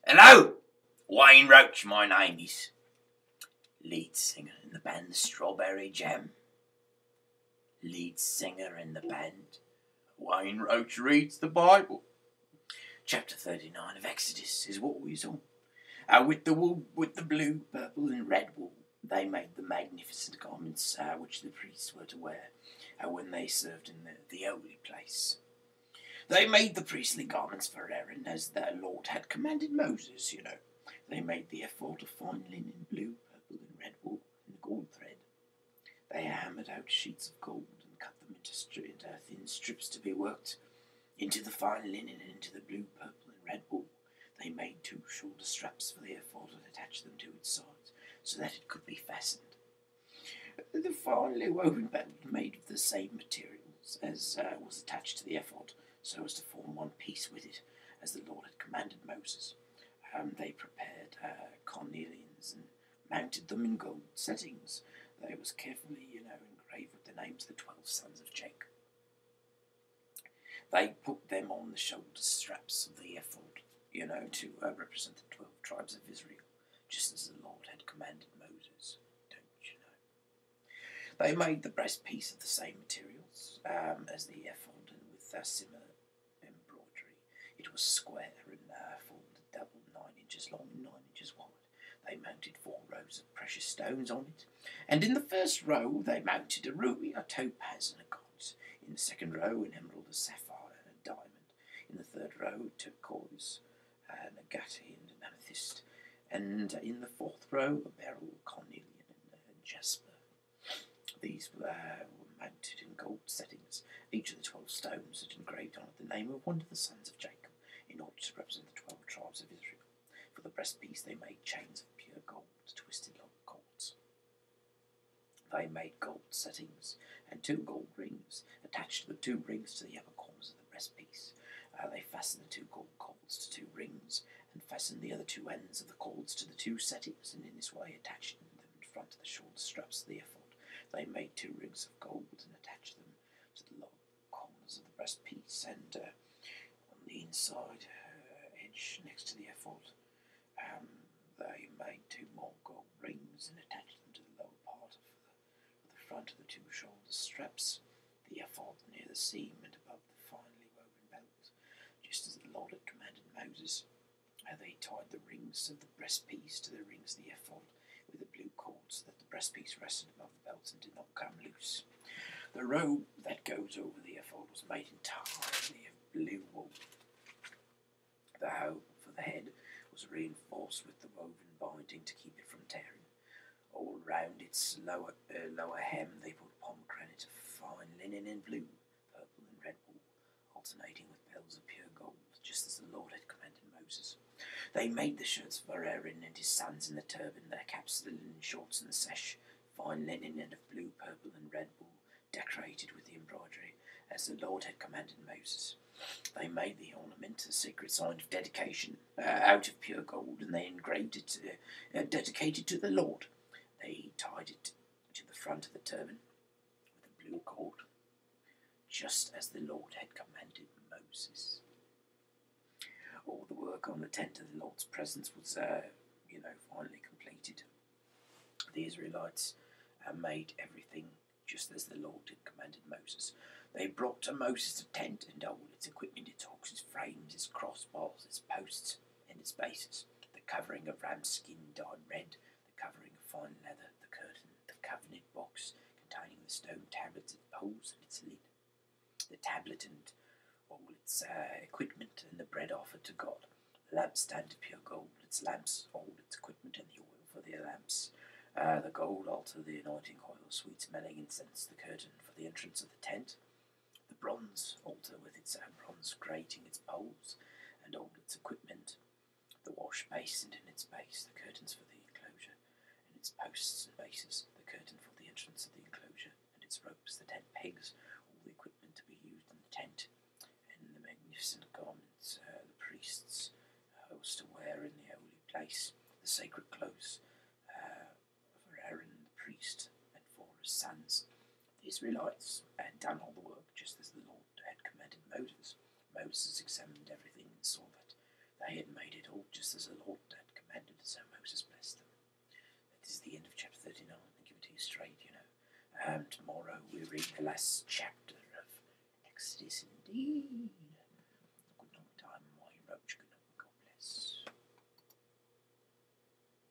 Hello! Wayne Roach, my name is. Lead singer in the band Strawberry Jam. Lead singer in the band Wayne Roach reads the Bible. Chapter 39 of Exodus is what we saw. With the blue, purple and red wool, they made the magnificent garments which the priests were to wear when they served in the holy place. They made the priestly garments for Aaron as their Lord had commanded Moses, They made the ephod of fine linen, blue, purple and red wool, and gold thread. They hammered out sheets of gold and cut them into thin strips to be worked into the fine linen and into the blue, purple and red wool. They made 2 shoulder straps for the ephod and attached them to its sides so that it could be fastened. The finely woven belt made of the same materials as was attached to the ephod, so as to form one piece with it, as the Lord had commanded Moses. They prepared cornelians and mounted them in gold settings. They was carefully, engraved with the names of the 12 sons of Jacob. They put them on the shoulder straps of the ephod, to represent the 12 tribes of Israel, just as the Lord had commanded Moses, don't you know? They made the breastpiece of the same materials as the ephod, and with similar embroidery. It was square and folded double, 9 inches long and 9 inches wide. They mounted 4 rows of precious stones on it, and in the first row they mounted a ruby, a topaz, and a garnet. In the second row, an emerald, a sapphire, and a diamond. In the third row, a turquoise, an agate, and an amethyst. And in the fourth row, a beryl, cornelian, and jasper. These were mounted in gold settings. Each of the 12 stones had engraved on it the name of one of the sons of Jacob, in order to represent the 12 tribes of Israel. For the breastpiece they made chains of pure gold, twisted like cords. They made gold settings and 2 gold rings, attached the 2 rings to the upper corners of the breastpiece. They fastened the 2 gold cords to 2 rings, and fastened the other 2 ends of the cords to the 2 settings, and in this way attached them in front of the shoulder straps of the ephod. They made 2 rings of gold and attached them to the lower corners of the breastpiece, and on the inside edge next to the ephod, they made 2 more gold rings and attached them to the lower part of the front of the 2 shoulder straps, the ephod near the seam and above the finely woven belt, just as the Lord had commanded Moses. They tied the rings of the breastpiece to the rings of the ephod with a blue cord, so that the breastpiece rested above the belt and did not come loose. The robe that goes over the ephod was made entirely of blue wool. The hoe for the head was reinforced with the woven binding to keep it from tearing. All round its lower hem they put pomegranate of fine linen in blue, purple and red wool, alternating with bells of pure gold, just as the Lord had commanded Moses. They made the shirts for Aaron and his sons, and the turban, their caps, the linen shorts, and the sash, fine linen and of blue, purple and red wool, decorated with the embroidery, as the Lord had commanded Moses. They made the ornament, the sacred sign of dedication, out of pure gold, and they engraved it, dedicated to the Lord. They tied it to the front of the turban with a blue cord, just as the Lord had commanded Moses. All the work on the tent of the Lord's presence was, finally completed. The Israelites made everything just as the Lord had commanded Moses. They brought to Moses the tent and all its equipment, its hooks, its frames, its crossbars, its posts, and its bases, the covering of ram skin dyed red, the covering of fine leather, the curtain, the covenant box containing the stone tablets, its poles, and its lid, the tablet and all its equipment, and the bread offered to God, the lampstand of pure gold, its lamps, all its equipment, and the oil for the lamps, the gold altar, the anointing oil, sweet-smelling incense, the curtain for the entrance of the tent, the bronze altar with its bronze grating, its poles, and all its equipment, the wash basin and its base, the curtains for the enclosure, and its posts and bases, the curtain for the entrance of the enclosure, and its ropes, the tent pegs, all the equipment to be used in the tent, and the magnificent garments the priests was to wear in the holy place, the sacred clothes for Aaron the priest and for his sons. The Israelites had done all the work just as the Lord had commanded Moses. Moses examined everything and saw that They had made it all just as the Lord had commanded, so Moses blessed them. That is the end of chapter 39. I'll give it to you straight, you know. Tomorrow we read the last chapter of Exodus indeed. Good night, I'm Roach. Good night.